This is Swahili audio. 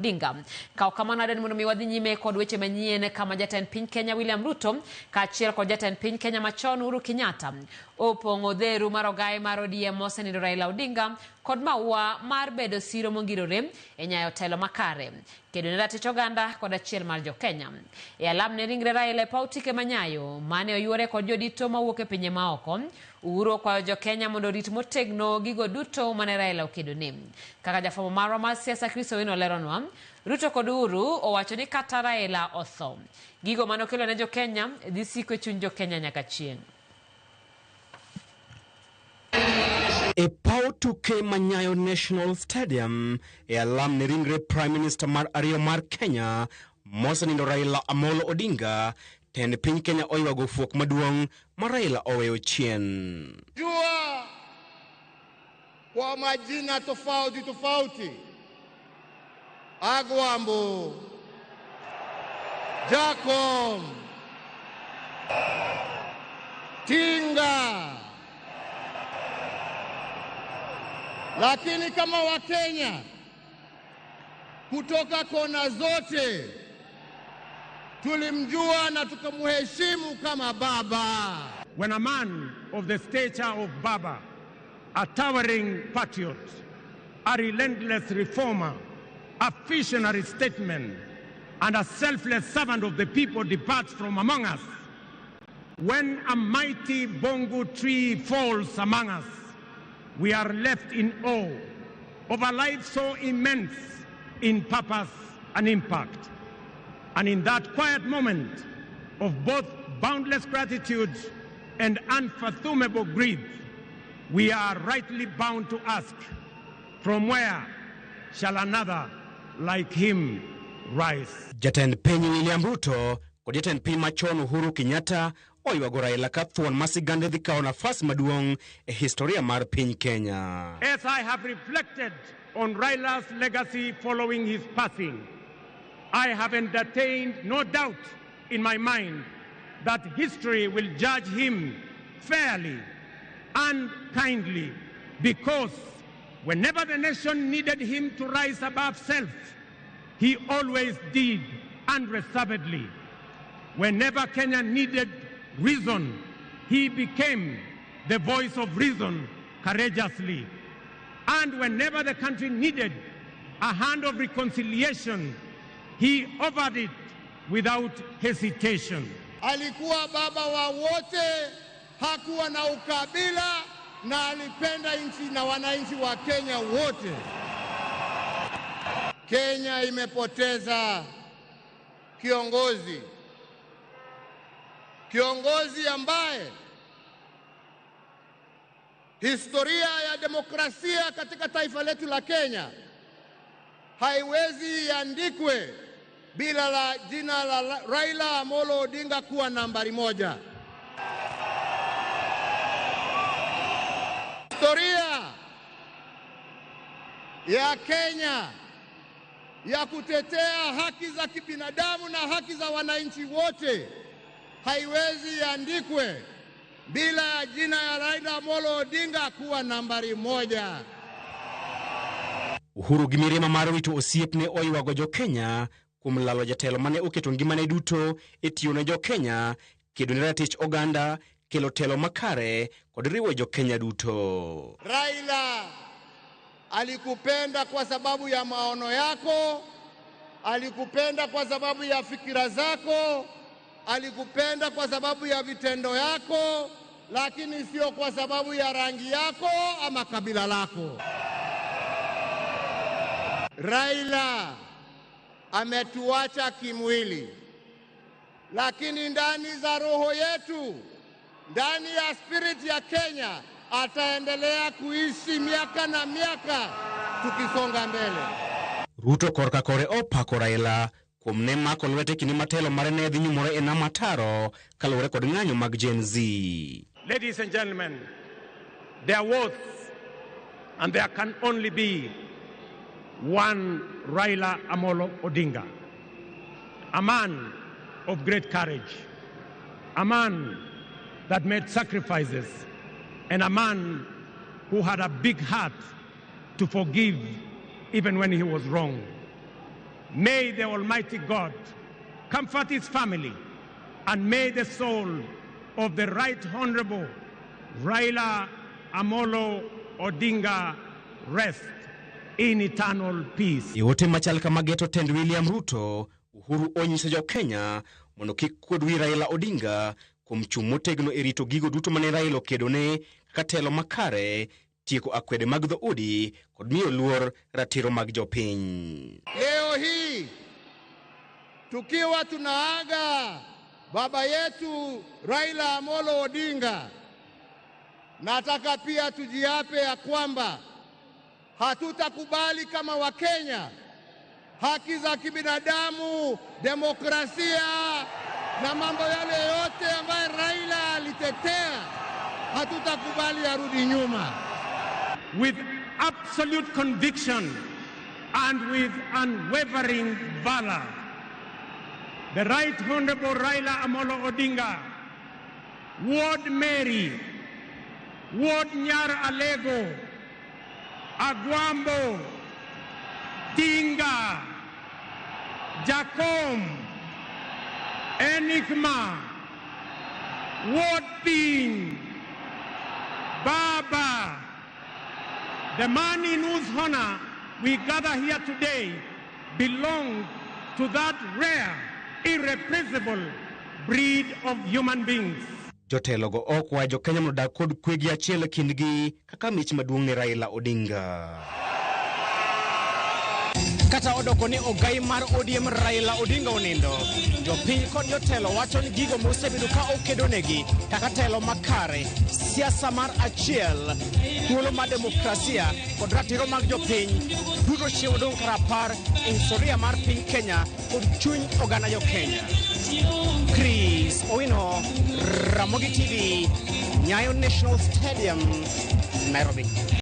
Odinga. Kao kamano adwani mondo mi wadhi nyime kod weche manyien kama jatend piny Kenya William Ruto kaachiel kod jatend piny Kenya machon Uhuru Kenyatta opong'o dheru mar ogaye mar ODM mosenindo Raila Odinga kod maua mar bedo siro mongirore e nyayo telo makare kedo ne ratich oganda kod achiel mar jokenya. E alam ne ringre Raila e paw tike manyayo mane oyuore kod jodito mawuok e pinje maoko, Uhuru okwayo jokenya mondo orit motegno gigo duto mane Raila okedo ne. Kaka jafwambo marwa mar siasa Chris Owino leronwa, Ruto kod Uhuru owacho ni kata Raila otho, gigo mane okelo ne jokenya dhi siko e chuny jokenya nyaka chieng'. E paw tuke manyayo National Stadium e alam ne ringre Prime Minister mar ariyo mar Kenya mosenindo Raila Amolo Odinga, tend piny Kenya oywago fuok maduong' mar Raila oweyo chien. Jua kwa majina tofauti tofauti: Agwambo, Jacob, Tinga. Lakini kama Wakenya kutoka kona zote tulimjua na tukamheshimu kama baba. When a man of the stature of Baba, a towering patriot, a relentless reformer, a visionary statesman, and a selfless servant of the people departs from among us, when a mighty bongo tree falls among us, we are left in awe of a life so immense in purpose and impact. And in that quiet moment of both boundless gratitude and unfathomable grief, we are rightly bound to ask, from where shall another like him rise? Jatend piny William Ruto kod jatend piny machon Uhuru Kenyatta oywago Raila ka thuon masigande dhi kawo nafas maduong' e historia mar piny Kenya. As I have reflected on Raila's legacy following his passing, I have entertained no doubt in my mind that history will judge him fairly and kindly, because whenever the nation needed him to rise above self, he always did unreservedly. Whenever Kenya needed reason, he became the voice of reason courageously. And whenever the country needed a hand of reconciliation, he offered it without hesitation. Alikuwa baba wa wote, hakuwa na ukabila, na alipenda nchi na wananchi wa Kenya wote. Kenya imepoteza kiongozi ambaye historia ya demokrasia katika taifa letu la Kenya haiwezi iandikwe bila la jina la Raila Amolo Odinga kuwa nambari moja. Historia ya Kenya ya kutetea haki za kibinadamu na haki za wananchi wote haiwezi iandikwe bila jina ya Raila Amolo Odinga kuwa nambari moja. Uhuru gi mirima mar wito osiepne oywago jokenya kuom lalo jatelo mane oketo ngimane duto e tiyo ne jokenya, kedo ne ratich oganda, kelo telo makare kod riwo jokenya duto. Raila alikupenda kwa sababu ya maono yako, alikupenda kwa sababu ya fikira zako, alikupenda kwa sababu ya vitendo yako, lakini sio kwa sababu ya rangi yako ama kabila lako. Raila ametuacha kimwili, lakini ndani za roho yetu, ndani ya spirit ya Kenya, ataendelea kuishi miaka na miaka tukisonga mbele. Ruto korka kore opako Raila kuom ne mako lwete kinde matelo mare ne dhi nyumore e nam ataro kaluwore kod ng'anyo mag Gen Z. Ladies and gentlemen, there was and there can only be one Raila Amolo Odinga, a man of great courage, a man that made sacrifices, and a man who had a big heart to forgive even when he was wrong. May the Almighty God comfort his family, and may the soul of the Right Honorable Raila Amolo Odinga rest in eternal peace. Yote machal kama geto tend William Ruto, Uhuru onyiso jo Kenya mondo kik kwadwi Raila Odinga kuom chung' motegno e rito gigo duto mane Raila okedone kaka telo makare, tieko akwede mag dhoudi kod miyo luor ratiro mag jopiny. Leo hii tukiwa tunaaga baba yetu Raila Amolo Odinga, nataka pia tujiape ya kwamba hatutakubali kama Wakenya haki za kibinadamu, demokrasia na mambo yale yote ambayo Raila alitetea, hatutakubali arudi nyuma. With absolute conviction and with unwavering valor, the Right Honorable Raila Amolo Odinga, Ward Mary, Ward Nyar Alego, Agwambo, Dinga, Jacom, Enigma, Ward Ping, Baba, the man in whose honor we gather here today belongs to that rare, irreplaceable breed of human beings. Jotelogo okwa jo Kenya mondo dak kod kwe gi achiel kindgi kaka mich maduong' ne Raila Odinga. Kata odoko ni ogai mar ODM Raila Odinga onindo, jopiny kod jotelo wacho ni gigo mosebedo ka okedonegi kaka telo makare, siasa mar achiel, thuolo mar demokrasia kod ratiro mag jopiny duto chiwo dong' karapar e historia mar piny Kenya kod chuny oganda jo Kenya. Chris Owino, Ramogi TV, Nyayo National Stadium, Nairobi.